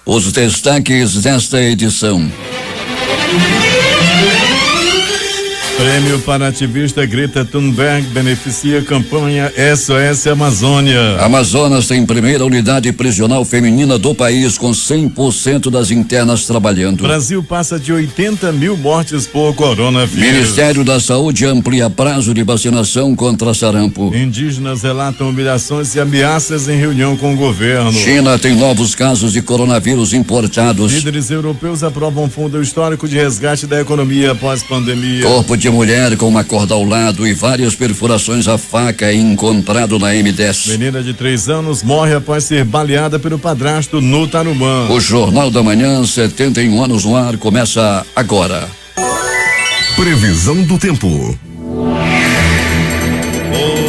Os destaques desta edição. Prêmio para ativista Greta Thunberg beneficia a campanha SOS Amazônia. Amazonas tem primeira unidade prisional feminina do país com 100% das internas trabalhando. Brasil passa de 80 mil mortes por coronavírus. Ministério da Saúde amplia prazo de vacinação contra sarampo. Indígenas relatam humilhações e ameaças em reunião com o governo. China tem novos casos de coronavírus importados. Líderes europeus aprovam fundo histórico de resgate da economia após pandemia. Corpo de mulher com uma corda ao lado e várias perfurações à faca encontrado na M10. Menina de 3 anos morre após ser baleada pelo padrasto no Tarumã. O Jornal da Manhã, 71 anos no ar, começa agora. Previsão do tempo.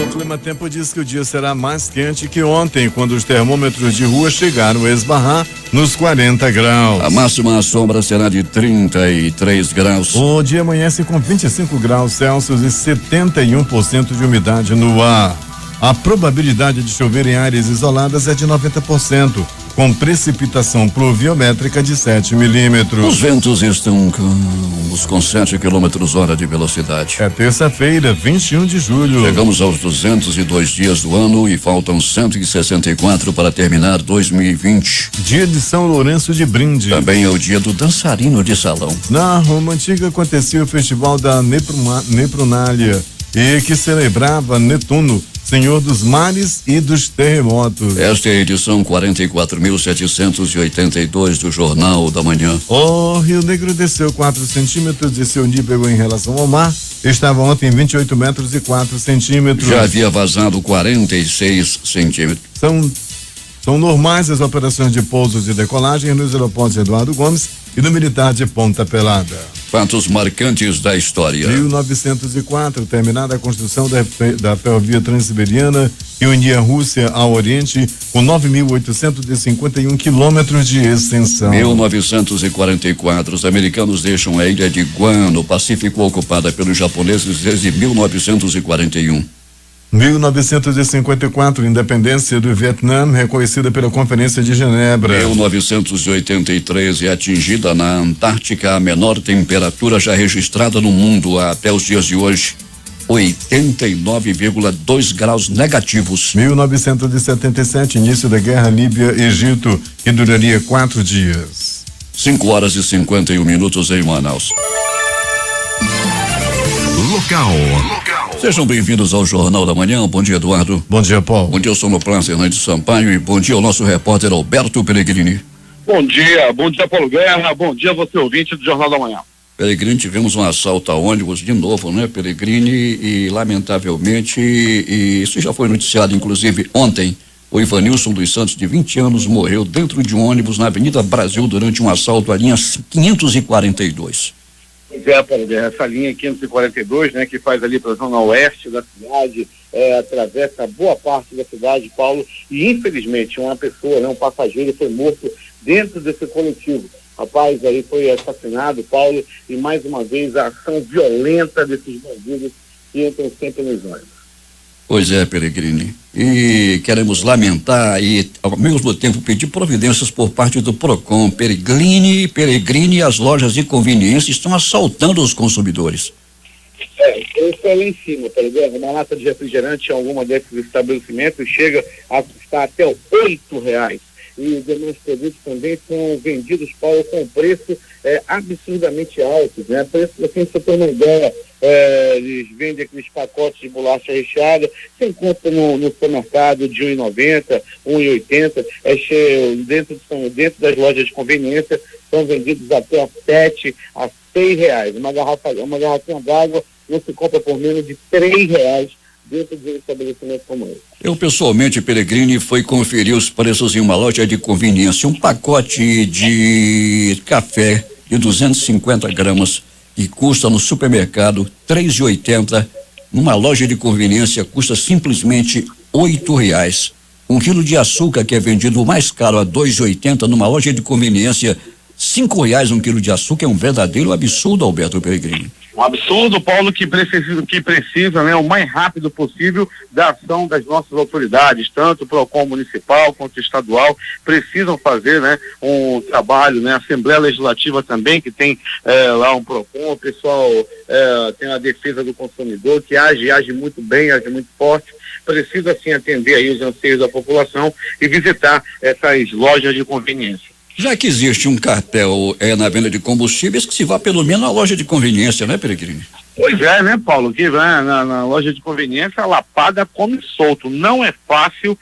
O Climatempo diz que o dia será mais quente que ontem, quando os termômetros de rua chegaram a esbarrar nos 40 graus. A máxima sombra será de 33 graus. O dia amanhece com 25 graus Celsius e 71% de umidade no ar. A probabilidade de chover em áreas isoladas é de 90%, com precipitação pluviométrica de 7 milímetros. Os ventos estão com 7 quilômetros hora de velocidade. É terça-feira, 21 de julho. Chegamos aos 202 dias do ano e faltam 164 para terminar 2020. Dia de São Lourenço de Brinde. Também é o dia do dançarino de salão. Na Roma Antiga acontecia o festival da Nepronália, e que celebrava Netuno, senhor dos mares e dos terremotos. Esta é a edição 44.782 do Jornal da Manhã. O Rio Negro desceu 4 centímetros de seu nível em relação ao mar. Estava ontem 28 metros e 4 centímetros. Já havia vazado 46 centímetros. São normais as operações de pousos e decolagem nos aeroportos Eduardo Gomes e no Militar de Ponta Pelada. Fatos marcantes da história. 1904, terminada a construção da ferrovia Transiberiana que unia a Rússia ao Oriente com 9.851 quilômetros de extensão. 1944, os americanos deixam a ilha de Guam, no Pacífico, ocupada pelos japoneses desde 1941. 1954, independência do Vietnã, reconhecida pela Conferência de Genebra. 1983, é atingida na Antártica a menor temperatura já registrada no mundo até os dias de hoje. 89,2 graus negativos. 1977, início da Guerra Líbia-Egito, que duraria 4 dias. 5h51 em Manaus. Local. Sejam bem-vindos ao Jornal da Manhã. Bom dia, Eduardo. Bom dia, Paulo. Bom dia, Sonoplast Hernandes Sampaio e bom dia ao nosso repórter Alberto Pellegrini. Bom dia Paulo Guerra, bom dia você ouvinte do Jornal da Manhã. Pellegrini, tivemos um assalto a ônibus de novo, né, Pellegrini, e lamentavelmente, e isso já foi noticiado inclusive ontem, o Ivanilson dos Santos, de 20 anos, morreu dentro de um ônibus na Avenida Brasil durante um assalto à linha 542. Pois é, Paulo Guerra, essa linha 542, né, que faz ali para a zona oeste da cidade, atravessa boa parte da cidade, Paulo, e infelizmente uma pessoa, né, um passageiro foi morto dentro desse coletivo. Rapaz, aí foi assassinado, Paulo, e mais uma vez a ação violenta desses bandidos que entram sempre nos ônibus. Pois é, Pellegrini. E queremos lamentar e, ao mesmo tempo, pedir providências por parte do PROCON. Pellegrini e as lojas de conveniência estão assaltando os consumidores. Isso é lá em cima, Paulo Guerra. Uma lata de refrigerante em alguma desses estabelecimentos chega a custar até R$8. E demais produtos também são vendidos, Paulo, com preço absurdamente altos, né? Preço, assim, você tem uma ideia, eles vendem aqueles pacotes de bolacha recheada, você encontra no supermercado de R$1,90, R$1,80, dentro das lojas de conveniência são vendidos até a R$7 a R$6. Uma garrafinha d'água não se compra por menos de R$3 dentro de um estabelecimento como esse. Eu, pessoalmente, Pellegrini, fui conferir os preços em uma loja de conveniência. Um pacote de café de 250 gramas que custa no supermercado R$3,80, numa loja de conveniência custa simplesmente R$8. Um quilo de açúcar, que é vendido mais caro a R$2,80, numa loja de conveniência R$5 um quilo de açúcar, é um verdadeiro absurdo, Alberto Pellegrini. Um absurdo, Paulo, que precisa, né, o mais rápido possível da ação das nossas autoridades, tanto o PROCON municipal quanto estadual, precisam fazer, né, um trabalho, né, a Assembleia Legislativa também, que tem lá um PROCON, o pessoal tem a defesa do consumidor, que age muito bem, age muito forte, precisa sim atender aí os anseios da população e visitar essas lojas de conveniência. Já que existe um cartel na venda de combustíveis, que se vá pelo menos na loja de conveniência, né, Peregrini? Pois é, né, Paulo? Que vai na loja de conveniência, a lapada come solto. Não é fácil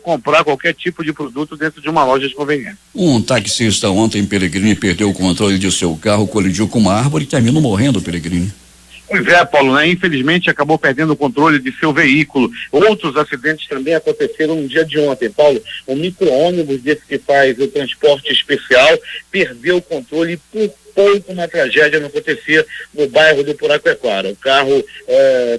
comprar qualquer tipo de produto dentro de uma loja de conveniência. Um taxista ontem, Peregrini, perdeu o controle de seu carro, colidiu com uma árvore e terminou morrendo, Peregrini. Pois é, Paulo, né? Infelizmente acabou perdendo o controle de seu veículo. Outros acidentes também aconteceram no dia de ontem, Paulo. Um micro-ônibus desse que faz o transporte especial perdeu o controle e por pouco uma tragédia não acontecia no bairro do Puraquequara. O carro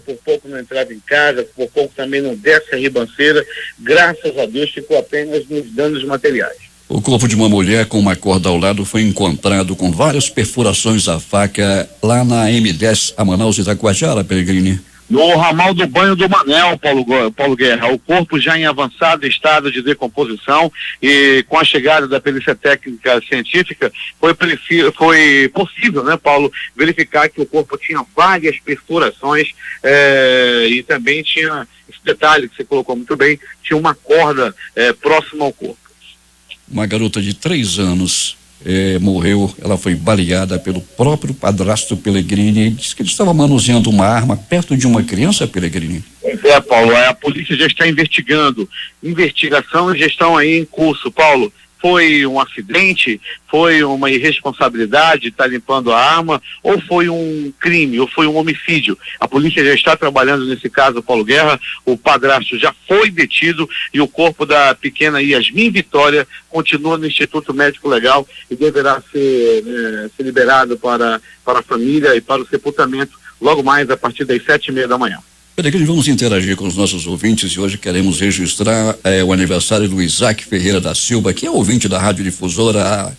por pouco não entrava em casa, por pouco também não desce a ribanceira. Graças a Deus ficou apenas nos danos materiais. O corpo de uma mulher com uma corda ao lado foi encontrado com várias perfurações à faca lá na M10, a Manaus, Itacoatiara, Peregrini. No ramal do Banho do Manel, Paulo Guerra, o corpo já em avançado estado de decomposição e com a chegada da perícia técnica científica foi possível, né, Paulo, verificar que o corpo tinha várias perfurações e também tinha esse detalhe que você colocou muito bem, tinha uma corda próxima ao corpo. Uma garota de 3 anos morreu, ela foi baleada pelo próprio padrasto Peregrini. Ele disse que ele estava manuseando uma arma perto de uma criança, Peregrini. Pois é, Paulo, a polícia já está investigando, investigação e gestão aí em curso, Paulo. Foi um acidente, foi uma irresponsabilidade, está limpando a arma, ou foi um crime, ou foi um homicídio? A polícia já está trabalhando nesse caso, Paulo Guerra, o padrasto já foi detido e o corpo da pequena Yasmin Vitória continua no Instituto Médico Legal e deverá ser liberado para a família e para o sepultamento logo mais a partir das 7:30 da manhã. Peregrini, vamos interagir com os nossos ouvintes e hoje queremos registrar o aniversário do Isaac Ferreira da Silva, que é ouvinte da Rádio Difusora,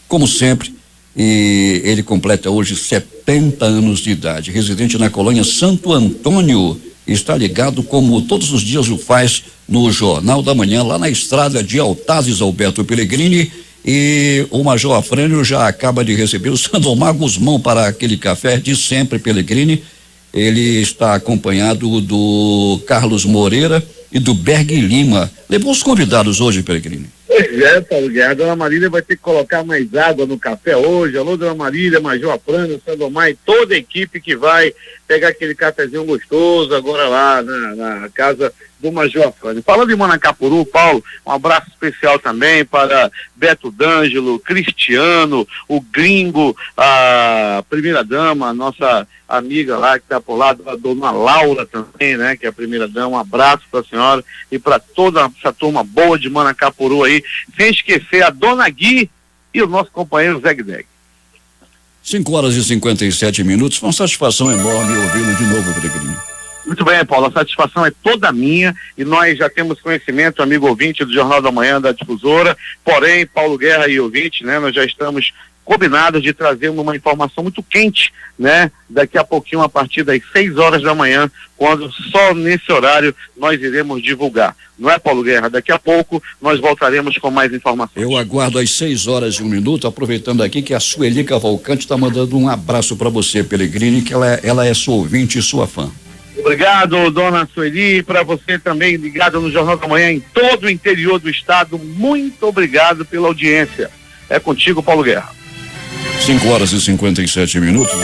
como sempre, e ele completa hoje 70 anos de idade, residente na colônia Santo Antônio, está ligado como todos os dias o faz no Jornal da Manhã, lá na estrada de Altazes, Alberto Peregrini, e o Major Afrânio já acaba de receber o Sandomar Guzmão para aquele café de sempre, Peregrini. Ele está acompanhado do Carlos Moreira e do Berg Lima. Levou os convidados hoje, Peregrini? Pois é, Paulo Guerra, a Dona Marília vai ter que colocar mais água no café hoje. Alô, Dona Marília, Major Afrânio, Sandomar e toda a equipe que vai pegar aquele cafezinho gostoso agora lá na casa do Major Afrânio. Falando em Manacapuru, Paulo, um abraço especial também para Beto D'Angelo, Cristiano, o Gringo, a primeira-dama, a nossa amiga lá que está por lá, a Dona Laura também, né, que é a primeira-dama. Um abraço para a senhora e para toda essa turma boa de Manacapuru aí, sem esquecer a Dona Gui e o nosso companheiro Zeg Deg. 5:57. Foi uma satisfação enorme ouvi-lo de novo, Peregrini. Muito bem, Paulo, a satisfação é toda minha e nós já temos conhecimento, amigo ouvinte do Jornal da Manhã da Difusora, porém, Paulo Guerra e ouvinte, né, nós já estamos combinados de trazer uma informação muito quente, né, daqui a pouquinho a partir das 6h da manhã, quando só nesse horário nós iremos divulgar. Não é, Paulo Guerra? Daqui a pouco nós voltaremos com mais informações. Eu aguardo às 6h01, aproveitando aqui que a Sueli Cavalcante está mandando um abraço para você, Peregrini, que ela é sua ouvinte e sua fã. Obrigado, dona Sueli, para você também ligado no Jornal da Manhã em todo o interior do estado. Muito obrigado pela audiência. É contigo, Paulo Guerra. 5:57.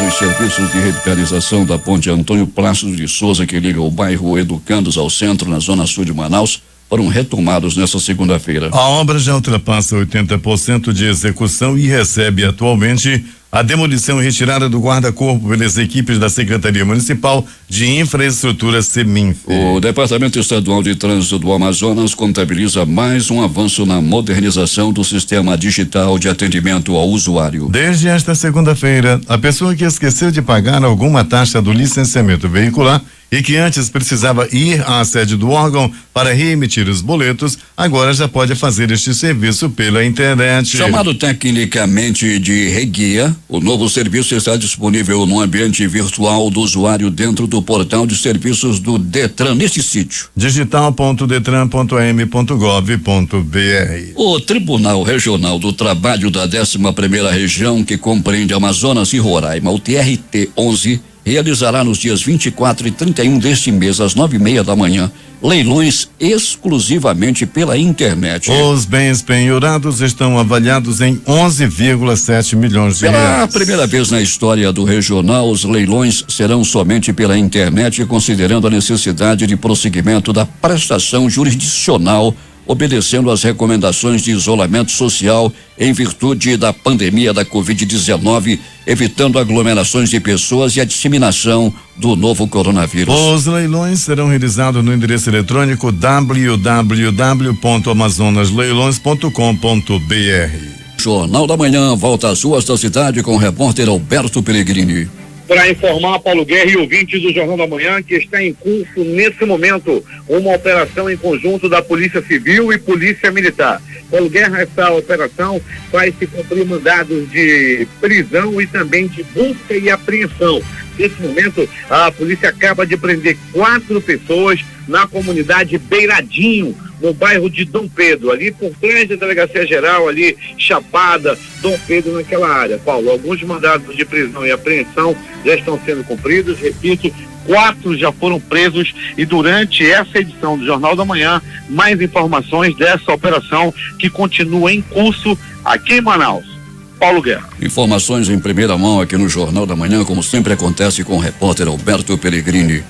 Os serviços de revitalização da ponte Antônio Plácido de Souza, que liga o bairro Educandos ao centro, na zona sul de Manaus, foram retomados nesta segunda-feira. A obra já ultrapassa 80% de execução e recebe atualmente a demolição e retirada do guarda-corpo pelas equipes da Secretaria Municipal de Infraestrutura Seminf. O Departamento Estadual de Trânsito do Amazonas contabiliza mais um avanço na modernização do sistema digital de atendimento ao usuário. Desde esta segunda-feira, a pessoa que esqueceu de pagar alguma taxa do licenciamento veicular e que antes precisava ir à sede do órgão para reemitir os boletos, agora já pode fazer este serviço pela internet. Chamado tecnicamente de Reguia, o novo serviço está disponível no ambiente virtual do usuário dentro do portal de serviços do Detran neste sítio. digital.detran.m.gov.br. O Tribunal Regional do Trabalho da 11ª Região, que compreende Amazonas e Roraima, o TRT-11, realizará nos dias 24 e 31 deste mês, às 9:30 da manhã, leilões exclusivamente pela internet. Os bens penhorados estão avaliados em 11,7 milhões de reais. Pela primeira vez na história do regional, os leilões serão somente pela internet, considerando a necessidade de prosseguimento da prestação jurisdicional, obedecendo às recomendações de isolamento social em virtude da pandemia da Covid-19, evitando aglomerações de pessoas e a disseminação do novo coronavírus. Os leilões serão realizados no endereço eletrônico www.amazonasleilões.com.br. Jornal da Manhã volta às ruas da cidade com o repórter Alberto Pellegrini. Para informar Paulo Guerra e ouvintes do Jornal da Manhã que está em curso nesse momento uma operação em conjunto da Polícia Civil e Polícia Militar. Paulo Guerra, essa operação vai se cumprir mandados de prisão e também de busca e apreensão. Nesse momento, a polícia acaba de prender 4 pessoas na comunidade Beiradinho, no bairro de Dom Pedro, ali por trás da Delegacia Geral, ali Chapada, Dom Pedro, naquela área. Paulo, alguns mandados de prisão e apreensão já estão sendo cumpridos, repito, 4 já foram presos e durante essa edição do Jornal da Manhã, mais informações dessa operação que continua em curso aqui em Manaus. Paulo Guerra. Informações em primeira mão aqui no Jornal da Manhã, como sempre acontece com o repórter Alberto Pellegrini.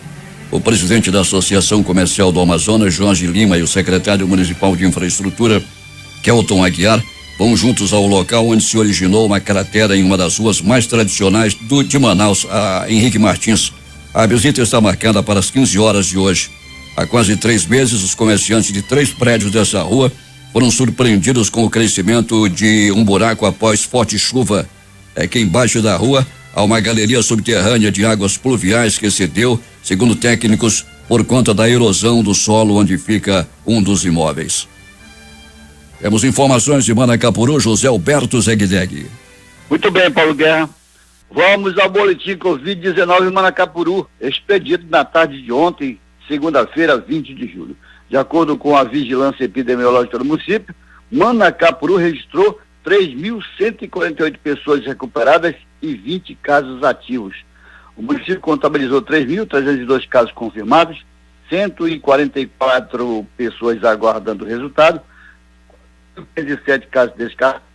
O presidente da Associação Comercial do Amazonas, Jorge Lima, e o secretário municipal de Infraestrutura, Kelton Aguiar, vão juntos ao local onde se originou uma cratera em uma das ruas mais tradicionais de Manaus, a Henrique Martins. A visita está marcada para as 15 horas de hoje. Há quase 3 meses, os comerciantes de 3 prédios dessa rua foram surpreendidos com o crescimento de um buraco após forte chuva. É que embaixo da rua há uma galeria subterrânea de águas pluviais que cedeu, segundo técnicos, por conta da erosão do solo onde fica um dos imóveis. Temos informações de Manacapuru, José Alberto Zegdeg. Muito bem, Paulo Guerra. Vamos ao boletim Covid-19 em Manacapuru, expedido na tarde de ontem, segunda-feira, 20 de julho. De acordo com a vigilância epidemiológica do município, Manacapuru registrou 3.148 pessoas recuperadas e 20 casos ativos. O município contabilizou 3.302 casos confirmados, 144 pessoas aguardando o resultado, 17 casos descartados,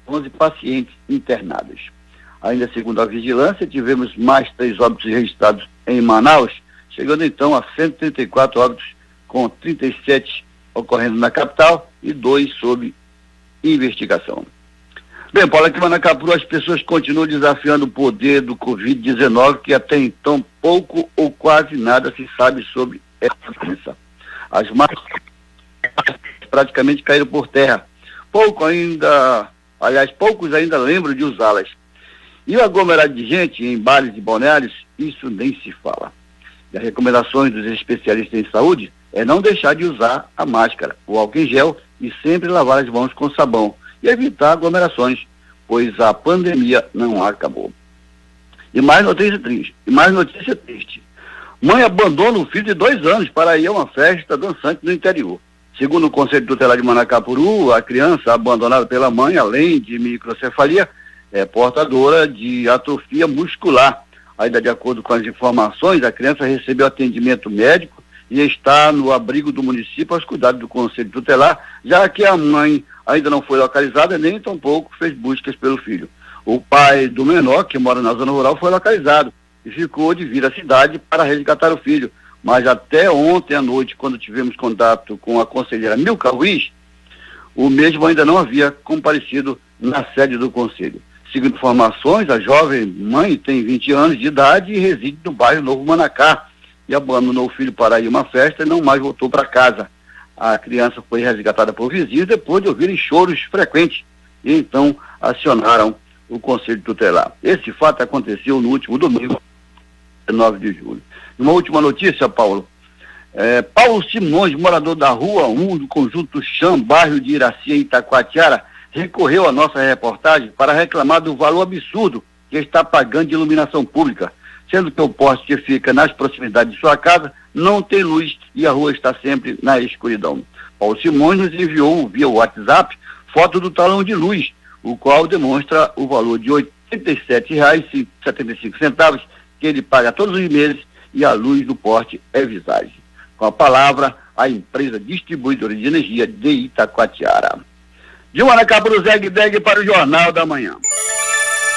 11 pacientes internados. Ainda segundo a vigilância, tivemos mais 3 óbitos registrados em Manaus, chegando então a 134 óbitos, com 37 ocorrendo na capital e 2 sob investigação. Bem, Paulo, aqui em Manacapuru as pessoas continuam desafiando o poder do Covid-19, que até então pouco ou quase nada se sabe sobre essa doença. As máscaras praticamente caíram por terra. Poucos ainda lembram de usá-las. E o aglomerado de gente em bares e balneários, isso nem se fala. E as recomendações dos especialistas em saúde é não deixar de usar a máscara, o álcool em gel e sempre lavar as mãos com sabão e evitar aglomerações, pois a pandemia não acabou. E mais notícia triste. Mãe abandona o filho de 2 anos para ir a uma festa dançante no interior. Segundo o Conselho Tutelar de Manacapuru, a criança abandonada pela mãe, além de microcefalia, é portadora de atrofia muscular. Ainda de acordo com as informações, a criança recebeu atendimento médico e está no abrigo do município aos cuidados do Conselho Tutelar, já que a mãe ainda não foi localizada, nem tampouco fez buscas pelo filho. O pai do menor, que mora na zona rural, foi localizado e ficou de vir à cidade para resgatar o filho. Mas até ontem à noite, quando tivemos contato com a conselheira Milka Ruiz, o mesmo ainda não havia comparecido na sede do Conselho. Segundo informações, a jovem mãe tem 20 anos de idade e reside no bairro Novo Manacá e abandonou o filho para ir a uma festa e não mais voltou para casa. A criança foi resgatada por vizinhos depois de ouvirem choros frequentes e então acionaram o Conselho Tutelar. Esse fato aconteceu no último domingo, 19 de julho. Uma última notícia, Paulo. Paulo Simões, morador da Rua 1 do Conjunto Cham, bairro de Iraci, em Itacoatiara, recorreu à nossa reportagem para reclamar do valor absurdo que está pagando de iluminação pública, sendo que o poste que fica nas proximidades de sua casa não tem luz e a rua está sempre na escuridão. Paulo Simões nos enviou via WhatsApp foto do talão de luz, o qual demonstra o valor de R$ 87,75 que ele paga todos os meses e a luz do poste é Visage. Com a palavra, a empresa distribuidora de energia de Itacoatiara. Gilmar Cabruzeg para o Jornal da Manhã.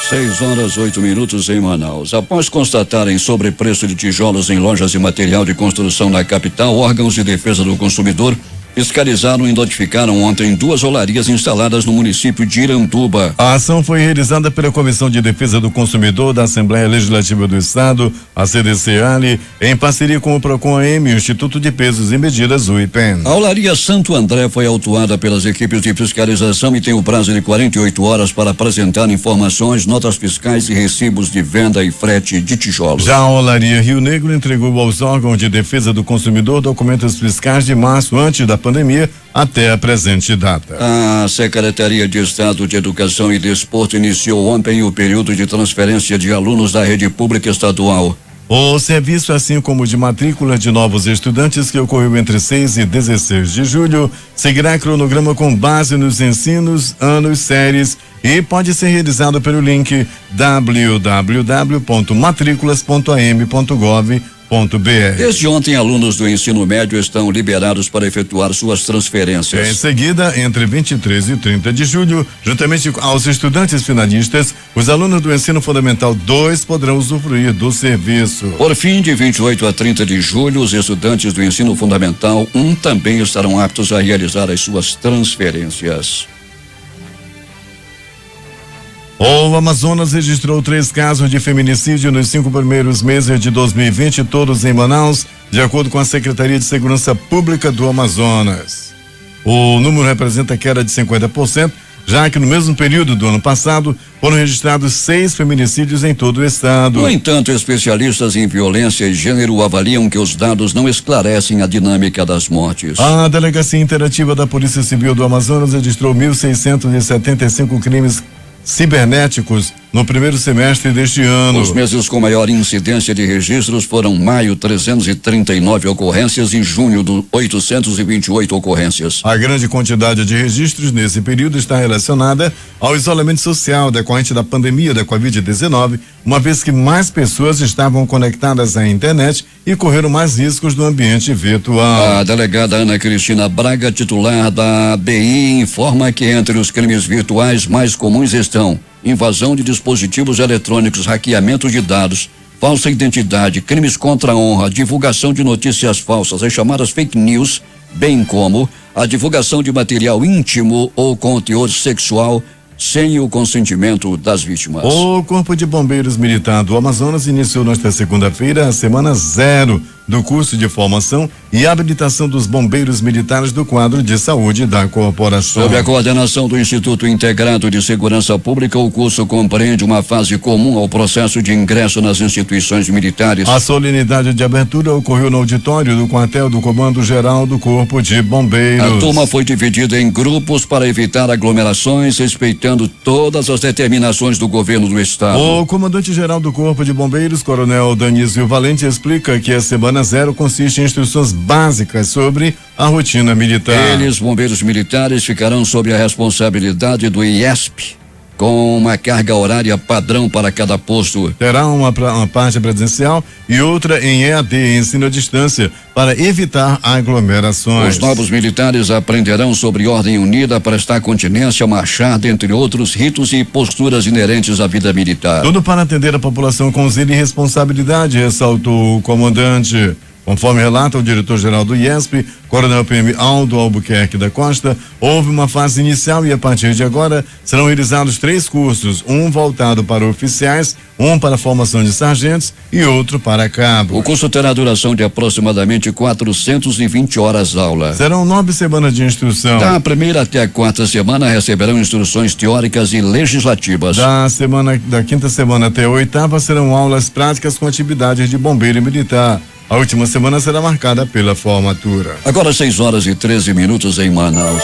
6h08 em Manaus. Após constatarem sobrepreço de tijolos em lojas de material de construção na capital, órgãos de defesa do consumidor fiscalizaram e notificaram ontem 2 olarias instaladas no município de Iranduba. A ação foi realizada pela Comissão de Defesa do Consumidor da Assembleia Legislativa do Estado, a CDC-ALI, em parceria com o PROCON-AM e o Instituto de Pesos e Medidas, o IPEN. A olaria Santo André foi autuada pelas equipes de fiscalização e tem o prazo de 48 horas para apresentar informações, notas fiscais e recibos de venda e frete de tijolos. Já a olaria Rio Negro entregou aos órgãos de defesa do consumidor documentos fiscais de março antes da pandemia até a presente data. A Secretaria de Estado de Educação e Desporto iniciou ontem o período de transferência de alunos da rede pública estadual. O serviço, assim como o de matrícula de novos estudantes, que ocorreu entre 6 e 16 de julho, seguirá cronograma com base nos ensinos, anos, séries e pode ser realizado pelo link www.matriculas.am.gov.br. Desde ontem, alunos do ensino médio estão liberados para efetuar suas transferências. Em seguida, entre 23 e 30 de julho, juntamente aos estudantes finalistas, os alunos do ensino fundamental 2 poderão usufruir do serviço. Por fim, de 28 a 30 de julho, os estudantes do ensino fundamental 1 também estarão aptos a realizar as suas transferências. O Amazonas registrou 3 casos de feminicídio nos 5 primeiros meses de 2020, todos em Manaus, de acordo com a Secretaria de Segurança Pública do Amazonas. O número representa queda de 50%, já que no mesmo período do ano passado foram registrados 6 feminicídios em todo o estado. No entanto, especialistas em violência e gênero avaliam que os dados não esclarecem a dinâmica das mortes. A Delegacia Interativa da Polícia Civil do Amazonas registrou 1.675 crimes cibernéticos no primeiro semestre deste ano. Os meses com maior incidência de registros foram maio, 339 ocorrências, e junho, 828 ocorrências. A grande quantidade de registros nesse período está relacionada ao isolamento social decorrente da pandemia da Covid-19, uma vez que mais pessoas estavam conectadas à internet e correram mais riscos no ambiente virtual. A delegada Ana Cristina Braga, titular da ABI, informa que entre os crimes virtuais mais comuns estão invasão de dispositivos eletrônicos, hackeamento de dados, falsa identidade, crimes contra a honra, divulgação de notícias falsas, as chamadas fake news, bem como a divulgação de material íntimo ou com teor sexual sem o consentimento das vítimas. O Corpo de Bombeiros Militar do Amazonas iniciou nesta segunda-feira a semana 0 do curso de formação e habilitação dos bombeiros militares do quadro de saúde da corporação. Sob a coordenação do Instituto Integrado de Segurança Pública, o curso compreende uma fase comum ao processo de ingresso nas instituições militares. A solenidade de abertura ocorreu no auditório do quartel do Comando Geral do Corpo de Bombeiros. A turma foi dividida em grupos para evitar aglomerações, respeitando todas as determinações do governo do estado. O comandante-geral do Corpo de Bombeiros, Coronel Danísio Valente, explica que a semana 0 consiste em instruções básicas sobre a rotina militar. Eles, bombeiros militares, ficarão sob a responsabilidade do IESP, com uma carga horária padrão para cada posto. Terá uma parte presencial e outra em EAD, ensino à distância, para evitar aglomerações. Os novos militares aprenderão sobre ordem unida, prestar continência, marchar, dentre outros ritos e posturas inerentes à vida militar. Tudo para atender a população com zelo e responsabilidade, ressaltou o comandante. Conforme relata o diretor-geral do IESP, Coronel PM Aldo Albuquerque da Costa, houve uma fase inicial e a partir de agora serão realizados 3 cursos, um voltado para oficiais, um para a formação de sargentos e outro para cabos. O curso terá duração de aproximadamente 420 horas aula. Serão 9 semanas de instrução. Da primeira até a 4ª semana receberão instruções teóricas e legislativas. Da 5ª semana até a 8ª serão aulas práticas com atividades de bombeiro e militar. A última semana será marcada pela formatura. Agora 6h13 em Manaus.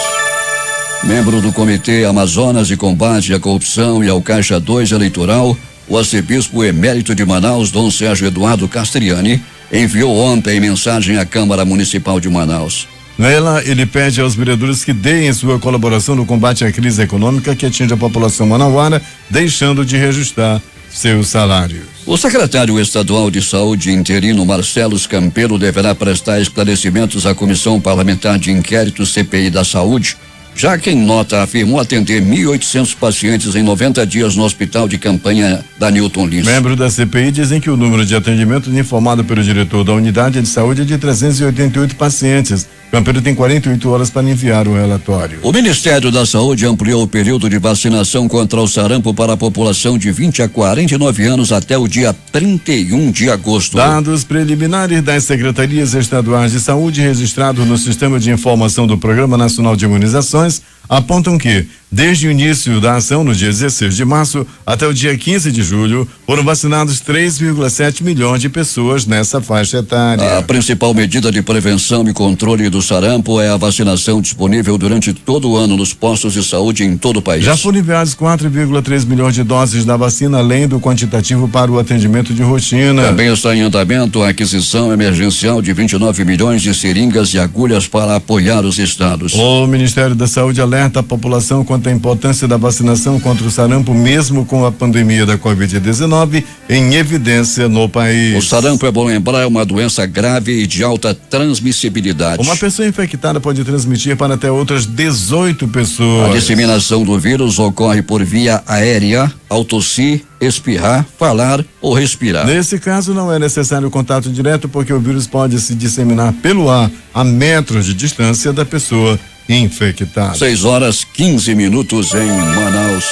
Membro do Comitê Amazonas de Combate à Corrupção e ao Caixa 2 Eleitoral, o arcebispo emérito de Manaus, Dom Sérgio Eduardo Castriani, enviou ontem mensagem à Câmara Municipal de Manaus. Nela, ele pede aos vereadores que deem sua colaboração no combate à crise econômica que atinge a população manauara, deixando de reajustar seus salários. O secretário estadual de Saúde interino Marcelo Campelo deverá prestar esclarecimentos à Comissão Parlamentar de Inquérito CPI da Saúde, já que em nota afirmou atender 1.800 pacientes em 90 dias no hospital de campanha da Newton Lins. Membros da CPI dizem que o número de atendimentos informado pelo diretor da unidade de saúde é de 388 pacientes. Campelo tem 48 horas para enviar o relatório. O Ministério da Saúde ampliou o período de vacinação contra o sarampo para a população de 20 a 49 anos até o dia 31 de agosto. Dados preliminares das secretarias estaduais de saúde registrados no Sistema de Informação do Programa Nacional de Imunizações apontam que, desde o início da ação, no dia 16 de março, até o dia 15 de julho, foram vacinados 3,7 milhões de pessoas nessa faixa etária. A principal medida de prevenção e controle do sarampo é a vacinação disponível durante todo o ano nos postos de saúde em todo o país. Já foram enviados 4,3 milhões de doses da vacina, além do quantitativo para o atendimento de rotina. Também está em andamento a aquisição emergencial de 29 milhões de seringas e agulhas para apoiar os estados. O Ministério da Saúde alerta a população quanto à importância da vacinação contra o sarampo, mesmo com a pandemia da Covid-19 em evidência no país. O sarampo, é bom lembrar, é uma doença grave e de alta transmissibilidade. Uma pessoa infectada pode transmitir para até outras 18 pessoas. A disseminação do vírus ocorre por via aérea, ao tossir, espirrar, falar ou respirar. Nesse caso, não é necessário contato direto, porque o vírus pode se disseminar pelo ar a metros de distância da pessoa infectada. 6h15 em Manaus.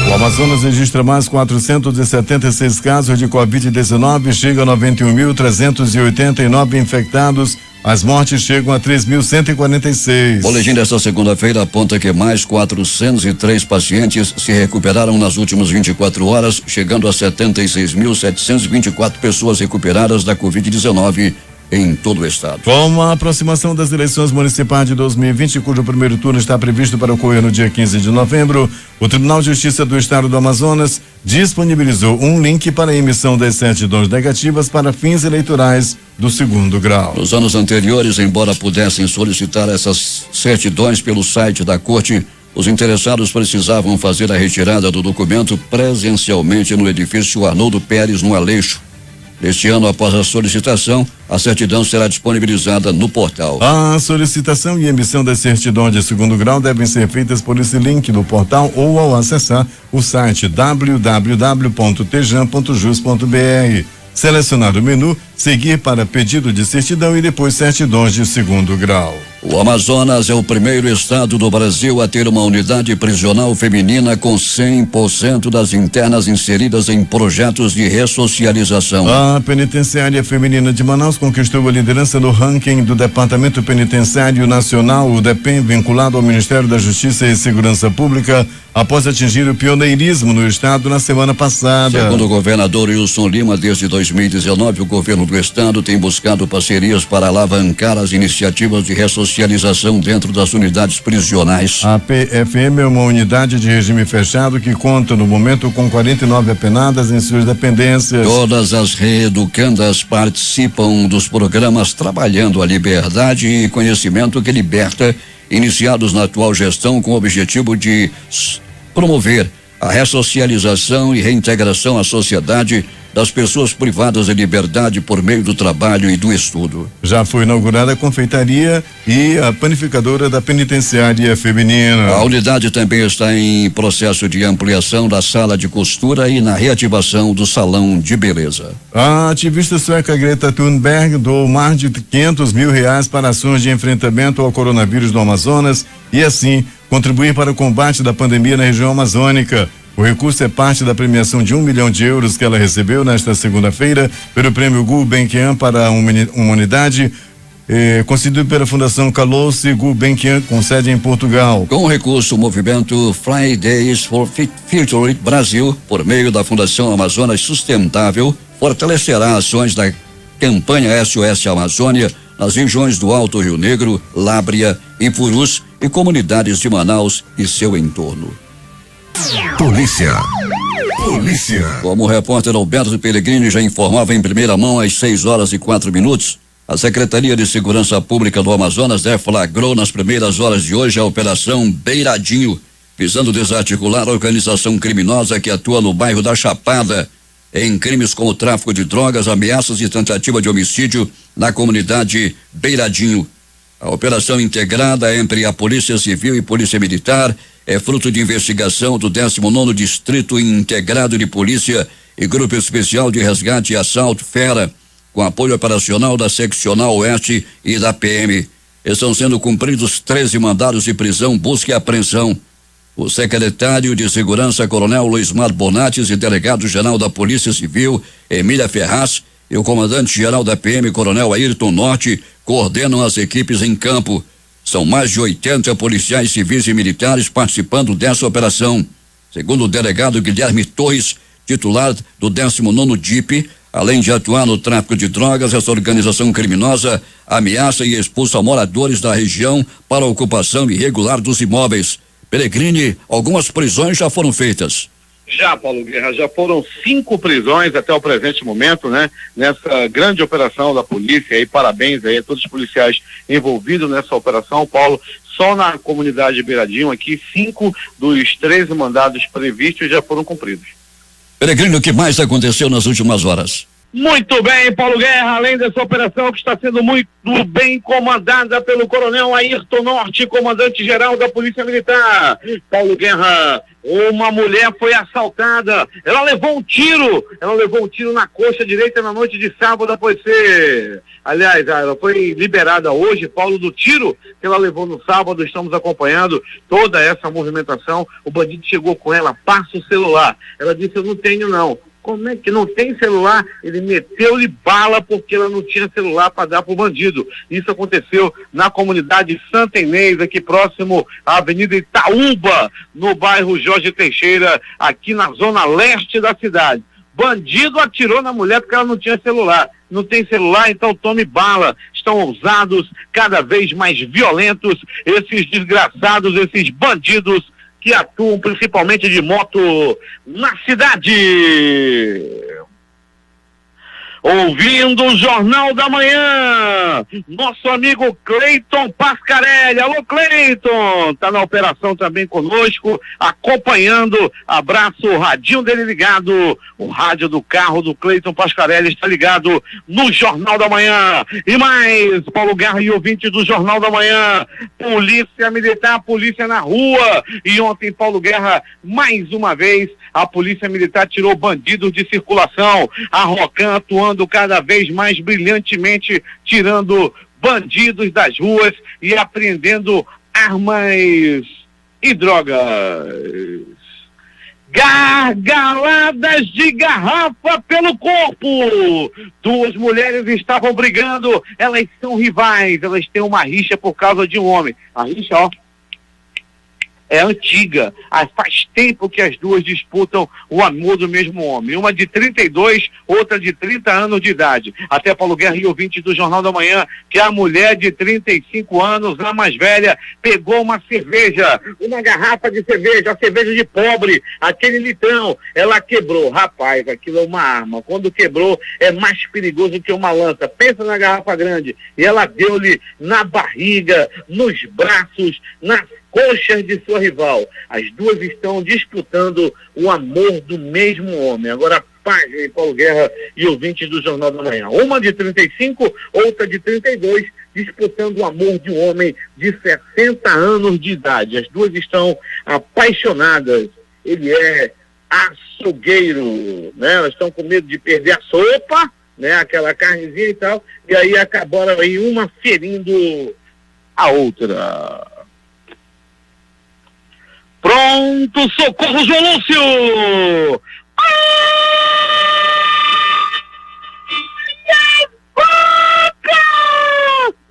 O Amazonas registra mais 476 casos de Covid-19, chega a 91.389 infectados. As mortes chegam a 3.146. O boletim desta segunda-feira aponta que mais 403 pacientes se recuperaram nas últimas 24 horas, chegando a 76.724 pessoas recuperadas da Covid-19 em todo o estado. Com a aproximação das eleições municipais de 2020, cujo primeiro turno está previsto para ocorrer no dia 15 de novembro, o Tribunal de Justiça do Estado do Amazonas disponibilizou um link para a emissão das certidões negativas para fins eleitorais do 2º grau. Nos anos anteriores, embora pudessem solicitar essas certidões pelo site da Corte, os interessados precisavam fazer a retirada do documento presencialmente no edifício Arnoldo Pérez, no Aleixo. Este ano, após a solicitação, a certidão será disponibilizada no portal. A solicitação e emissão das certidões de 2º grau devem ser feitas por esse link do portal ou ao acessar o site www.tejan.jus.br. Selecionar o menu, seguir para pedido de certidão e depois certidões de 2º grau. O Amazonas é o primeiro estado do Brasil a ter uma unidade prisional feminina com 100% das internas inseridas em projetos de ressocialização. A Penitenciária Feminina de Manaus conquistou a liderança no ranking do Departamento Penitenciário Nacional, o DEPEN, vinculado ao Ministério da Justiça e Segurança Pública, após atingir o pioneirismo no estado na semana passada. Segundo o governador Wilson Lima, desde 2019, o governo do estado tem buscado parcerias para alavancar as iniciativas de ressocialização dentro das unidades prisionais. A PFM é uma unidade de regime fechado que conta no momento com 49 apenadas em suas dependências. Todas as reeducandas participam dos programas Trabalhando a Liberdade e Conhecimento que Liberta, iniciados na atual gestão com o objetivo de promover a ressocialização e reintegração à sociedade das pessoas privadas de liberdade por meio do trabalho e do estudo. Já foi inaugurada a confeitaria e a panificadora da penitenciária feminina. A unidade também está em processo de ampliação da sala de costura e na reativação do salão de beleza. A ativista sueca Greta Thunberg doou mais de R$500 mil para ações de enfrentamento ao coronavírus no Amazonas e assim contribuir para o combate da pandemia na região amazônica. O recurso é parte da premiação de €1 milhão que ela recebeu nesta segunda-feira pelo prêmio Gulbenkian para uma unidade concedido pela Fundação Calouste Gulbenkian, com sede em Portugal. Com o recurso, o movimento Fridays for Future Brasil, por meio da Fundação Amazonas Sustentável, fortalecerá ações da campanha SOS Amazônia nas regiões do Alto Rio Negro, Lábrea, Ipurus e comunidades de Manaus e seu entorno. Polícia. Como o repórter Alberto Pellegrini já informava em primeira mão às 6h04, a Secretaria de Segurança Pública do Amazonas deflagrou nas primeiras horas de hoje a Operação Beiradinho, visando desarticular a organização criminosa que atua no bairro da Chapada, em crimes como tráfico de drogas, ameaças e tentativa de homicídio na comunidade Beiradinho. A operação integrada entre a Polícia Civil e Polícia Militar é fruto de investigação do 19º Distrito Integrado de Polícia e Grupo Especial de Resgate e Assalto Fera, com apoio operacional da Seccional Oeste e da PM. Estão sendo cumpridos 13 mandados de prisão, busca e apreensão. O secretário de Segurança, Coronel Luismar Bonates, e delegado-geral da Polícia Civil, Emília Ferraz, e o comandante-geral da PM, Coronel Ayrton Norte, coordenam as equipes em campo. São mais de 80 policiais civis e militares participando dessa operação. Segundo o delegado Guilherme Torres, titular do 19º DIP, além de atuar no tráfico de drogas, essa organização criminosa ameaça e expulsa moradores da região para a ocupação irregular dos imóveis. Pellegrini, algumas prisões já foram feitas. Já, Paulo Guerra, já foram 5 prisões até o presente momento, né? Nessa grande operação da polícia, e parabéns aí a todos os policiais envolvidos nessa operação, Paulo. Só na comunidade de Beiradinho aqui, 5 dos 13 mandados previstos já foram cumpridos. Pellegrini, o que mais aconteceu nas últimas horas? Muito bem, Paulo Guerra, além dessa operação que está sendo muito bem comandada pelo Coronel Ayrton Norte, comandante-geral da Polícia Militar. Paulo Guerra, uma mulher foi assaltada, ela levou um tiro na coxa direita na noite de sábado após ser, aliás, ela foi liberada hoje, Paulo, do tiro que ela levou no sábado. Estamos acompanhando toda essa movimentação. O bandido chegou com ela, passa o celular, ela disse: eu não tenho não. Como é que não tem celular? Ele meteu-lhe bala porque ela não tinha celular para dar para o bandido. Isso aconteceu na comunidade Santa Inês, aqui próximo à Avenida Itaúba, no bairro Jorge Teixeira, aqui na zona leste da cidade. Bandido atirou na mulher porque ela não tinha celular. Não tem celular, então tome bala. Estão ousados, cada vez mais violentos, esses desgraçados, esses bandidos que atuam principalmente de moto na cidade. Ouvindo o Jornal da Manhã, nosso amigo Cleiton Pascarelli. Alô, Cleiton, tá na operação também conosco, acompanhando. Abraço, o radinho dele ligado, o rádio do carro do Cleiton Pascarelli está ligado no Jornal da Manhã. E mais, Paulo Guerra e ouvinte do Jornal da Manhã, Polícia Militar, polícia na rua. E ontem, Paulo Guerra, mais uma vez, a Polícia Militar tirou bandidos de circulação. A Rocan atuando cada vez mais brilhantemente, tirando bandidos das ruas e apreendendo armas e drogas. Gargaladas de garrafa pelo corpo. 2 mulheres estavam brigando, elas são rivais, elas têm uma rixa por causa de um homem. A rixa, ó, é antiga, faz tempo que as duas disputam o amor do mesmo homem, uma de 32, outra de 30 anos de idade. Até Paulo Guerra e ouvinte do Jornal da Manhã, que a mulher de 35 anos, a mais velha, pegou uma cerveja, uma garrafa de cerveja, a cerveja de pobre, aquele litrão, ela quebrou. Rapaz, aquilo é uma arma, quando quebrou é mais perigoso que uma lança. Pensa na garrafa grande, e ela deu-lhe na barriga, nos braços, nas coxas de sua rival. As duas estão disputando o amor do mesmo homem. Agora, página Paulo Guerra e ouvintes do Jornal da Manhã. Uma de 35, outra de 32, disputando o amor de um homem de 60 anos de idade. As duas estão apaixonadas. Ele é açougueiro, né? Elas estão com medo de perder a sopa, né? Aquela carnezinha e tal, e aí acabaram aí uma ferindo a outra. Pronto, socorro, João Lúcio!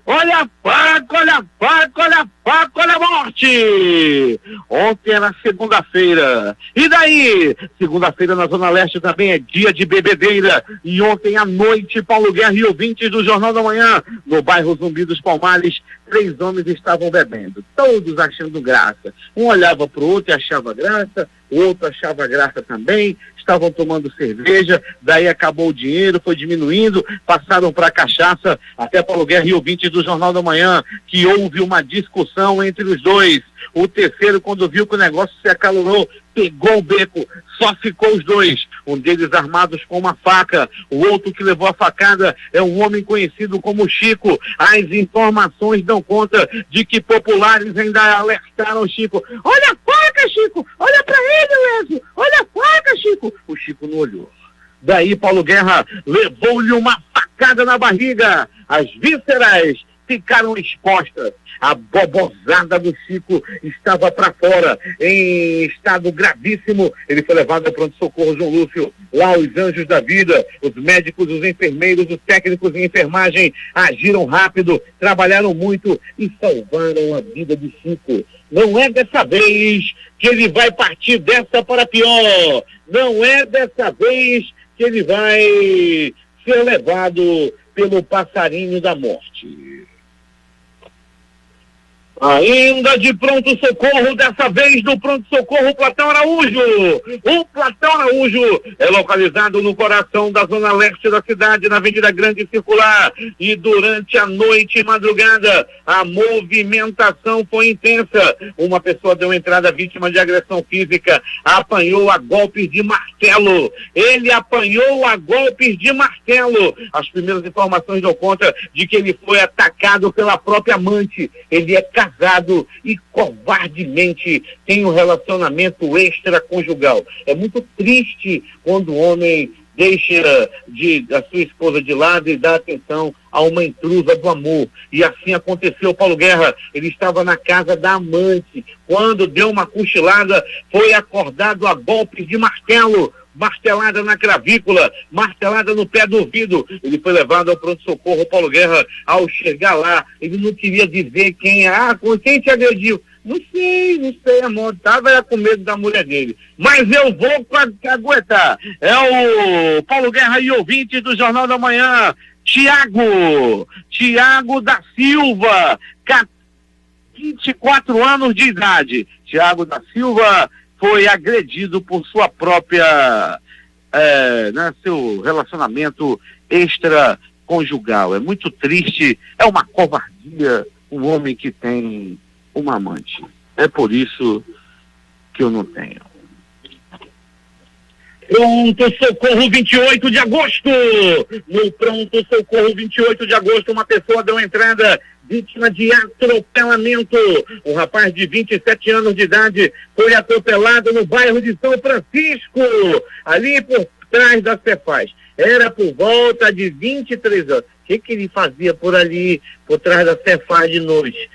Olha a faca, olha a faca, olha a faca, olha a morte! Ontem era segunda-feira. E daí? Segunda-feira na Zona Leste também é dia de bebedeira. E ontem à noite, Paulo Guerra e ouvintes do Jornal da Manhã, no bairro Zumbi dos Palmares, 3 homens estavam bebendo, todos achando graça. Um olhava para o outro e achava graça, o outro achava graça também. Estavam tomando cerveja, daí acabou o dinheiro, foi diminuindo, passaram para cachaça, até Paulo Guerra e ouvintes do Jornal da Manhã, que houve uma discussão entre os dois. O terceiro, quando viu que o negócio se acalorou, pegou o beco, só ficou os dois, um deles armados com uma faca, o outro que levou a facada é um homem conhecido como Chico. As informações dão conta de que populares ainda alertaram Chico. Olha a faca, Chico! Olha pra ele, Lécio! Olha a faca, Chico! O Chico não olhou. Daí Paulo Guerra levou-lhe uma facada na barriga. As vísceras ficaram expostas. A bobozada do Chico estava para fora, em estado gravíssimo. Ele foi levado ao pronto-socorro João Lúcio. Lá os anjos da vida, os médicos, os enfermeiros, os técnicos de enfermagem agiram rápido, trabalharam muito e salvaram a vida do Chico. Não é dessa vez que ele vai partir dessa para pior. Não é dessa vez que ele vai ser levado pelo passarinho da morte. Ainda de pronto-socorro, dessa vez do pronto-socorro Platão Araújo. O Platão Araújo é localizado no coração da zona leste da cidade, na Avenida Grande Circular. E durante a noite e madrugada, a movimentação foi intensa. Uma pessoa deu entrada vítima de agressão física, apanhou a golpes de martelo. Ele apanhou a golpes de martelo. As primeiras informações dão conta de que ele foi atacado pela própria amante. Ele é casado e covardemente tem um relacionamento extraconjugal. É muito triste quando o homem deixa a sua esposa de lado e dá atenção a uma intrusa do amor. E assim aconteceu, Paulo Guerra. Ele estava na casa da amante. Quando deu uma cochilada, foi acordado a golpes de martelo. Martelada na clavícula, martelada no pé do ouvido. Ele foi levado ao pronto-socorro Paulo Guerra. Ao chegar lá, ele não queria dizer quem quem te agrediu. Não sei, amor. Estava com medo da mulher dele. Mas eu vou aguentar. É o Paulo Guerra e ouvintes do Jornal da Manhã. Tiago da Silva, 24 anos de idade. Tiago da Silva foi agredido por sua própria, seu relacionamento extraconjugal. É muito triste, é uma covardia um homem que tem uma amante. É por isso que eu não tenho. Pronto-socorro 28 de agosto. No pronto-socorro 28 de agosto, uma pessoa deu entrada vítima de atropelamento. Um rapaz de 27 anos de idade foi atropelado no bairro de São Francisco, ali por trás da Cefaz. Era por volta de 23 anos. O que ele fazia por ali, por trás da Cefaz de noite?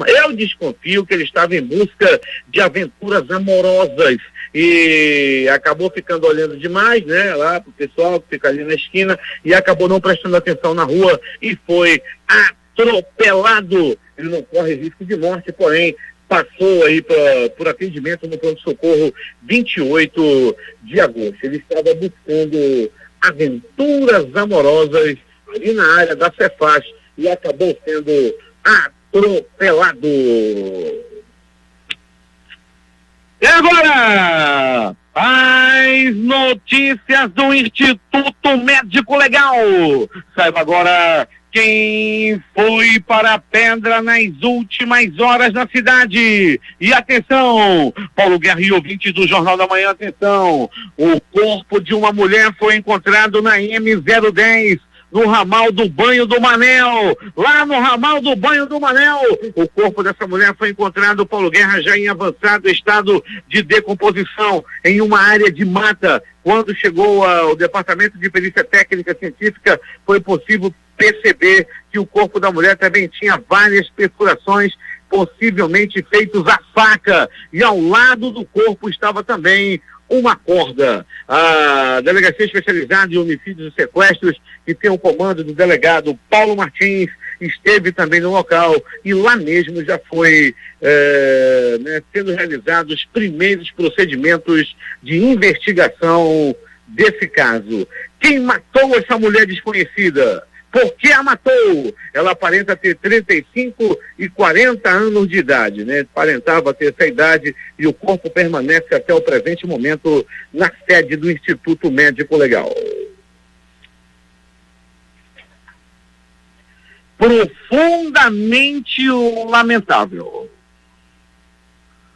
Eu desconfio que ele estava em busca de aventuras amorosas e acabou ficando olhando demais, né, lá pro pessoal que fica ali na esquina, e acabou não prestando atenção na rua e foi atropelado. Ele não corre risco de morte, porém passou aí por atendimento no pronto-socorro 28 de agosto. Ele estava buscando aventuras amorosas ali na área da Cefaz e acabou sendo atropelado. E agora, as notícias do Instituto Médico Legal. Saiba agora Quem foi para a pedra nas últimas horas na cidade? E atenção, Paulo Guerra e ouvintes do Jornal da Manhã, atenção, o corpo de uma mulher foi encontrado na M010, no ramal do Banho do Manel, lá no ramal do Banho do Manel. O corpo dessa mulher foi encontrado, Paulo Guerra, já em avançado estado de decomposição, em uma área de mata. Quando chegou ao Departamento de Perícia Técnica Científica, foi possível perceber que o corpo da mulher também tinha várias perfurações, possivelmente feitos à faca, e ao lado do corpo estava também uma corda. A Delegacia Especializada em Homicídios e Sequestros, que tem o comando do delegado Paulo Martins, esteve também no local, e lá mesmo já foi sendo realizados os primeiros procedimentos de investigação desse caso. Quem matou essa mulher desconhecida? Por que a matou? Ela aparenta ter 35 e 40 anos de idade, né? Aparentava ter essa idade, e o corpo permanece até o presente momento na sede do Instituto Médico Legal. Profundamente lamentável.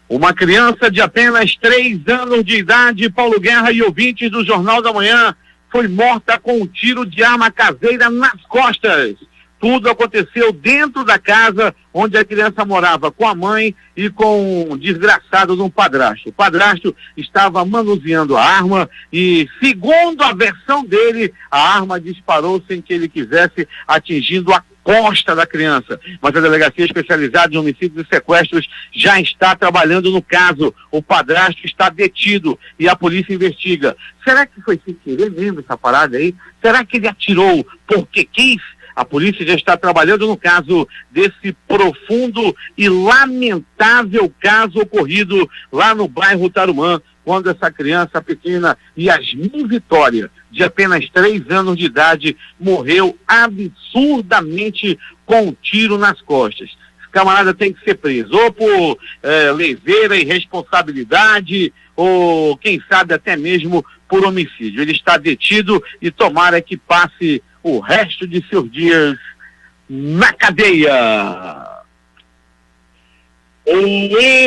Uma criança de apenas 3 anos de idade, Paulo Guerra e ouvintes do Jornal da Manhã, foi morta com um tiro de arma caseira nas costas. Tudo aconteceu dentro da casa onde a criança morava com a mãe e com um desgraçado de um padrasto. O padrasto estava manuseando a arma e, segundo a versão dele, a arma disparou sem que ele quisesse, atingindo a costa da criança. Mas a Delegacia Especializada em Homicídios e Sequestros já está trabalhando no caso. O padrasto está detido e a polícia investiga. Será que foi sem querer mesmo essa parada aí? Será que ele atirou porque quis? A polícia já está trabalhando no caso desse profundo e lamentável caso ocorrido lá no bairro Tarumã, quando essa criança pequena, Yasmin Vitória, de apenas 3 anos de idade, morreu absurdamente com um tiro nas costas. Esse camarada tem que ser preso, ou por leseira, irresponsabilidade, ou quem sabe até mesmo por homicídio. Ele está detido e tomara que passe o resto de seus dias na cadeia. O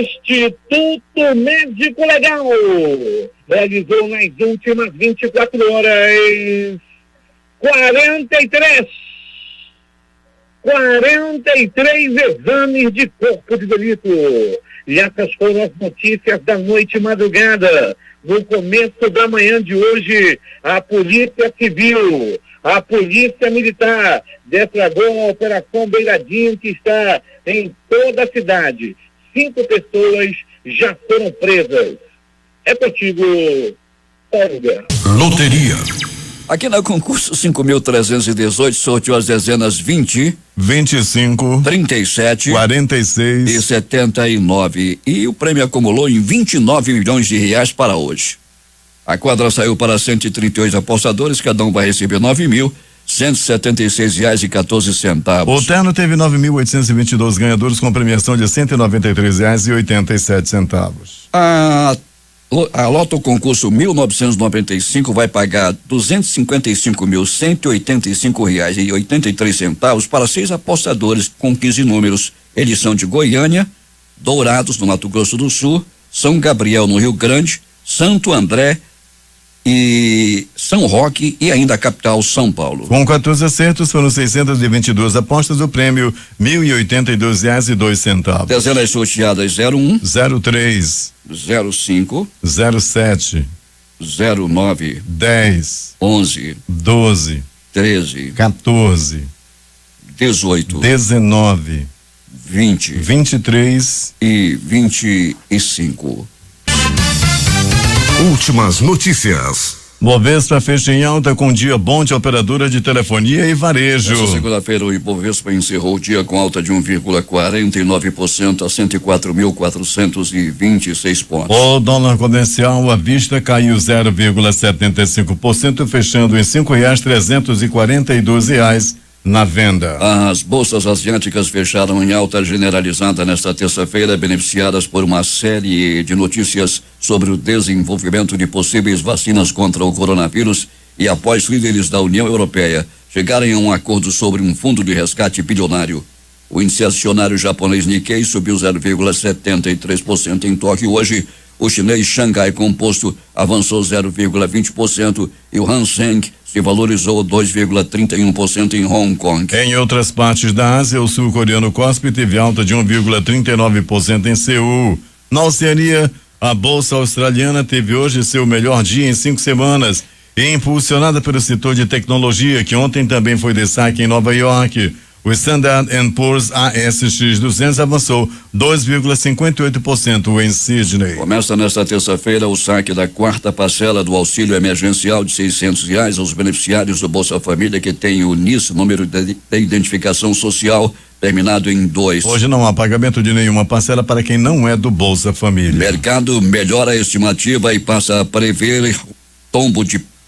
Instituto Médico Legal realizou nas últimas 24 horas 43 exames de corpo de delito. E essas foram as notícias da noite e madrugada. No começo da manhã de hoje, a Polícia Civil, a Polícia Militar deflagrou a Operação Beiradinho, que está em toda a cidade. 5 pessoas já foram presas. É contigo, Paulo Guerra. Loteria. Aqui na concurso 5.318 sorteou as dezenas 20, 25, 37, 46 e 79. E o prêmio acumulou em 29 milhões de reais para hoje. A quadra saiu para 138 apostadores, cada um vai receber R$9.176,14. O terno teve 9.822 ganhadores com premiação de R$193,87. A Loto Concurso 1995 vai pagar R$255.185,83 para 6 apostadores com 15 números. Eles são de Goiânia, Dourados, no Mato Grosso do Sul, São Gabriel, no Rio Grande, Santo André e São Roque e ainda a capital, São Paulo. Com 14 acertos, foram 622 apostas, o prêmio R$1.082,02. Dezenas sorteadas 01, 03, 05, 07, 09, 10, 11, 12, 13, 14, 18, 19, 20, 23 e 25. Últimas notícias. Bovespa fecha em alta com dia bom de operadora de telefonia e varejo. Essa segunda-feira o Ibovespa encerrou o dia com alta de 1,49% a 104.426 pontos. O dólar comercial à vista caiu 0,75%, fechando em R$5.342 na venda. As bolsas asiáticas fecharam em alta generalizada nesta terça-feira, beneficiadas por uma série de notícias sobre o desenvolvimento de possíveis vacinas contra o coronavírus e após líderes da União Europeia chegarem a um acordo sobre um fundo de resgate bilionário. O índice acionário japonês Nikkei subiu 0,73% em Tóquio hoje. O chinês Xangai Composto avançou 0,20% e o Hang Seng se valorizou 2,31% em Hong Kong. Em outras partes da Ásia, o sul-coreano KOSPI teve alta de 1,39% em Seul. Na Oceania, a bolsa australiana teve hoje seu melhor dia em 5 semanas, impulsionada pelo setor de tecnologia, que ontem também foi destaque em Nova York. O Standard & Poor's ASX 200 avançou 2,58% em Sydney. Começa nesta terça-feira o saque da 4ª parcela do auxílio emergencial de R$600 aos beneficiários do Bolsa Família que tem o NIS, número de identificação social, terminado em 2. Hoje não há pagamento de nenhuma parcela para quem não é do Bolsa Família. Mercado melhora a estimativa e passa a prever tombo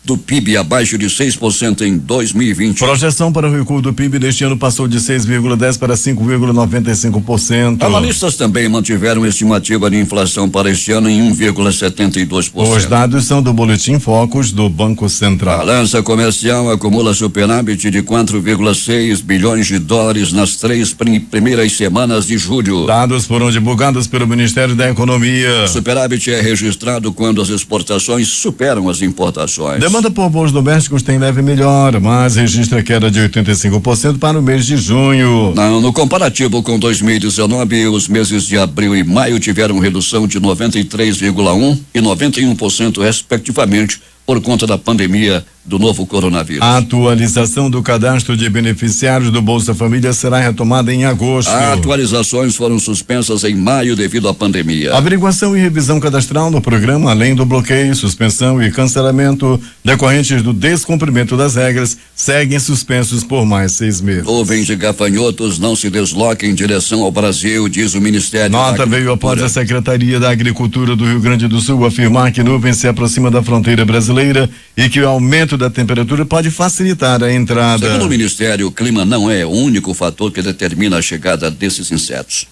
do PIB abaixo de 6% em 2020. Projeção para o recuo do PIB deste ano passou de 6,10% para 5,95%. Analistas também mantiveram estimativa de inflação para este ano em 1,72%. Os dados são do Boletim Focus do Banco Central. A balança comercial acumula superávit de 4,6 bilhões de dólares nas 3 primeiras semanas de julho. Dados foram divulgados pelo Ministério da Economia. O superávit é registrado quando as exportações superam as importações. Demanda por voos domésticos tem leve melhora, mas registra queda de 85% para o mês de junho. No comparativo com 2019, os meses de abril e maio tiveram redução de 93,1% e 91% respectivamente por conta da pandemia do novo coronavírus. A atualização do cadastro de beneficiários do Bolsa Família será retomada em agosto. Atualizações foram suspensas em maio devido à pandemia. Averiguação e revisão cadastral no programa, além do bloqueio, suspensão e cancelamento decorrentes do descumprimento das regras, seguem suspensos por mais 6 meses. Nuvens de gafanhotos não se desloquem em direção ao Brasil, diz o Ministério da Nota veio após a Secretaria da Agricultura do Rio Grande do Sul afirmar que nuvem se aproxima da fronteira brasileira e que o aumento da temperatura pode facilitar a entrada. Segundo o Ministério, o clima não é o único fator que determina a chegada desses insetos.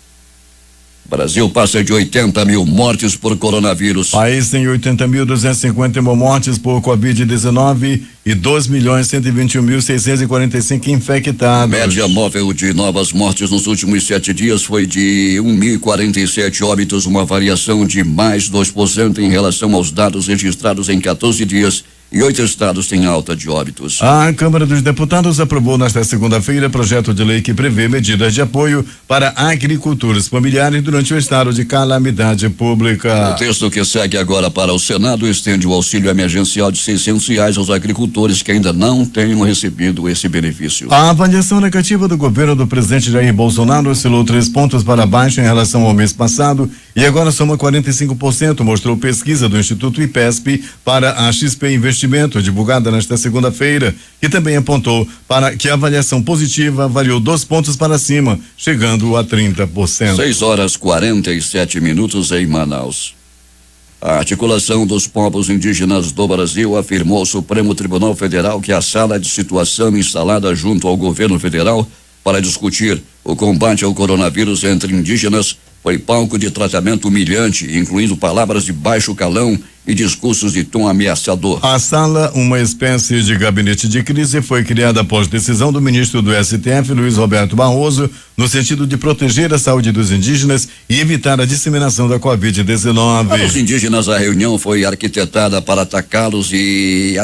O Brasil passa de 80 mil mortes por coronavírus. O país tem 80.251 mortes por Covid-19 e 2.121.645 infectados. A média móvel de novas mortes nos últimos 7 dias foi de 1.047 óbitos, uma variação de mais 2% em relação aos dados registrados em 14 dias. E 8 estados têm alta de óbitos. A Câmara dos Deputados aprovou nesta segunda-feira projeto de lei que prevê medidas de apoio para agricultores familiares durante o estado de calamidade pública. O texto que segue agora para o Senado estende o auxílio emergencial de R$600 aos agricultores que ainda não tenham recebido esse benefício. A avaliação negativa do governo do presidente Jair Bolsonaro oscilou 3 pontos para baixo em relação ao mês passado e agora soma 45%, mostrou pesquisa do Instituto IPESP para a XP Investimentos, divulgada nesta segunda-feira, que também apontou para que a avaliação positiva variou 2 pontos para cima, chegando a 30%. 6h47 em Manaus. A Articulação dos Povos Indígenas do Brasil afirmou ao Supremo Tribunal Federal que a sala de situação instalada junto ao governo federal para discutir o combate ao coronavírus entre indígenas foi palco de tratamento humilhante, incluindo palavras de baixo calão e discursos de tom ameaçador. A sala, uma espécie de gabinete de crise, foi criada após decisão do ministro do STF, Luiz Roberto Barroso, no sentido de proteger a saúde dos indígenas e evitar a disseminação da Covid-19. Para os indígenas, a reunião foi arquitetada para atacá-los e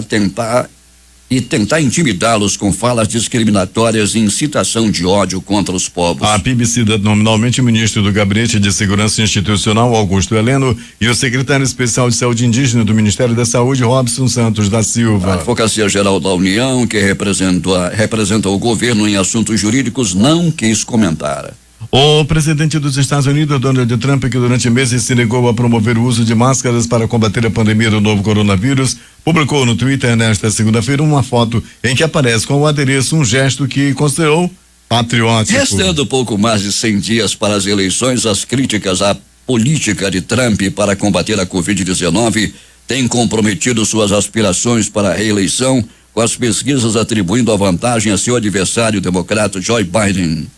tentar intimidá-los com falas discriminatórias e incitação de ódio contra os povos. A PIB cita nominalmente o ministro do Gabinete de Segurança Institucional, Augusto Heleno, e o secretário especial de Saúde Indígena do Ministério da Saúde, Robson Santos da Silva. A Advocacia Geral da União, que representa o governo em assuntos jurídicos, não quis comentar. O presidente dos Estados Unidos, Donald Trump, que durante meses se negou a promover o uso de máscaras para combater a pandemia do novo coronavírus, publicou no Twitter nesta segunda-feira uma foto em que aparece com o adereço um gesto que considerou patriótico. Restando pouco mais de 100 dias para as eleições, as críticas à política de Trump para combater a Covid-19 têm comprometido suas aspirações para a reeleição, com as pesquisas atribuindo a vantagem a seu adversário democrata Joe Biden.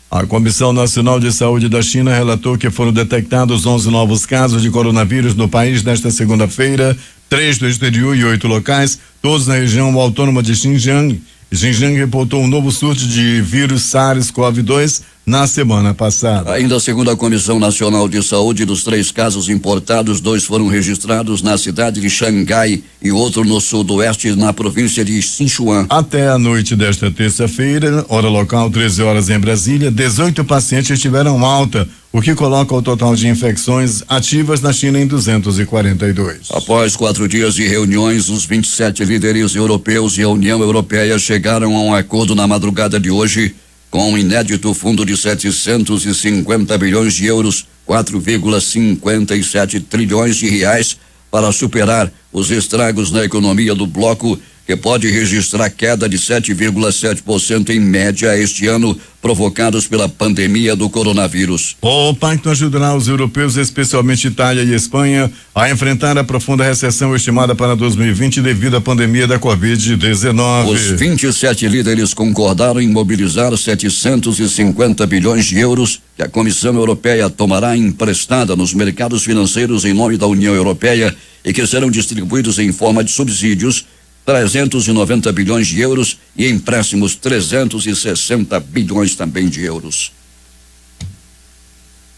A Comissão Nacional de Saúde da China relatou que foram detectados 11 novos casos de coronavírus no país nesta segunda-feira, 3 do exterior e 8 locais, todos na região autônoma de Xinjiang, Xinjiang reportou um novo surto de vírus SARS-CoV-2 na semana passada. Ainda segundo a Comissão Nacional de Saúde, dos 3 casos importados, 2 foram registrados na cidade de Xangai e outro no sudoeste, na província de Sichuan. Até a noite desta terça-feira, hora local 13 horas em Brasília, 18 pacientes tiveram alta, o que coloca o total de infecções ativas na China em 242. Após 4 dias de reuniões, os 27 líderes europeus e a União Europeia chegaram a um acordo na madrugada de hoje com um inédito fundo de 750 bilhões de euros, 4,57 trilhões de reais, para superar os estragos na economia do bloco, que pode registrar queda de 7,7% em média este ano, provocados pela pandemia do coronavírus. O pacto ajudará os europeus, especialmente Itália e Espanha, a enfrentar a profunda recessão estimada para 2020 devido à pandemia da Covid-19. Os 27 líderes concordaram em mobilizar 750 bilhões de euros que a Comissão Europeia tomará emprestada nos mercados financeiros em nome da União Europeia e que serão distribuídos em forma de subsídios, 390 bilhões de euros e empréstimos 360 bilhões também de euros.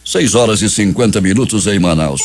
6 horas e 50 minutos em Manaus.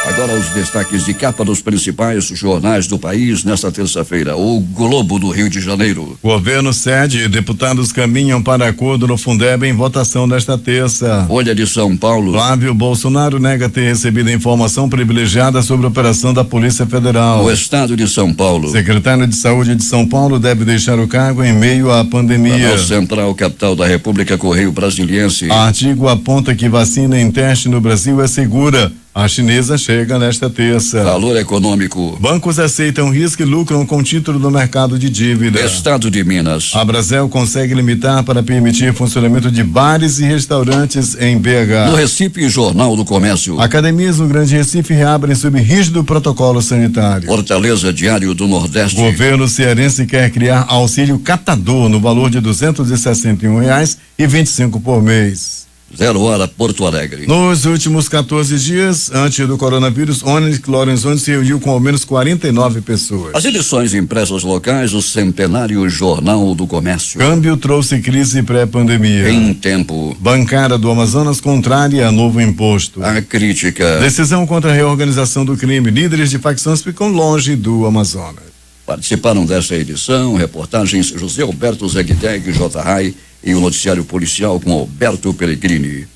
Agora os destaques de capa dos principais jornais do país nesta terça-feira. O Globo do Rio de Janeiro. Governo cede e deputados caminham para acordo no Fundeb em votação nesta terça. Folha de São Paulo. Flávio Bolsonaro nega ter recebido informação privilegiada sobre a operação da Polícia Federal. O Estado de São Paulo. Secretário de Saúde de São Paulo deve deixar o cargo em meio à pandemia. Jornal Central, capital da República, Correio Brasiliense. Artigo aponta que vacina em teste no Brasil é segura. A chinesa chega nesta terça. Valor econômico. Bancos aceitam risco e lucram com título no mercado de dívida. Estado de Minas. A Brasel consegue limitar para permitir funcionamento de bares e restaurantes em BH. No Recife, Jornal do Comércio. Academias no Grande Recife reabrem sob rígido protocolo sanitário. Fortaleza, Diário do Nordeste. Governo cearense quer criar auxílio catador no valor de R$261,25 por mês. 0 hora, Porto Alegre. Nos últimos 14 dias, antes do coronavírus, Onyx Lorenzoni se reuniu com ao menos 49 pessoas. As edições impressas locais, o centenário Jornal do Comércio. Câmbio trouxe crise pré-pandemia. Em tempo. Bancária do Amazonas contrária a novo imposto. A crítica. Decisão contra a reorganização do crime. Líderes de facções ficam longe do Amazonas. Participaram dessa edição reportagens José Alberto Zegdeg, J. Rai, e o noticiário policial com Alberto Pellegrini.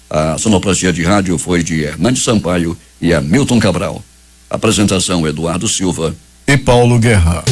A sonoplastia de rádio foi de Hernandes Sampaio e Hamilton Cabral. Apresentação Eduardo Silva e Paulo Guerra.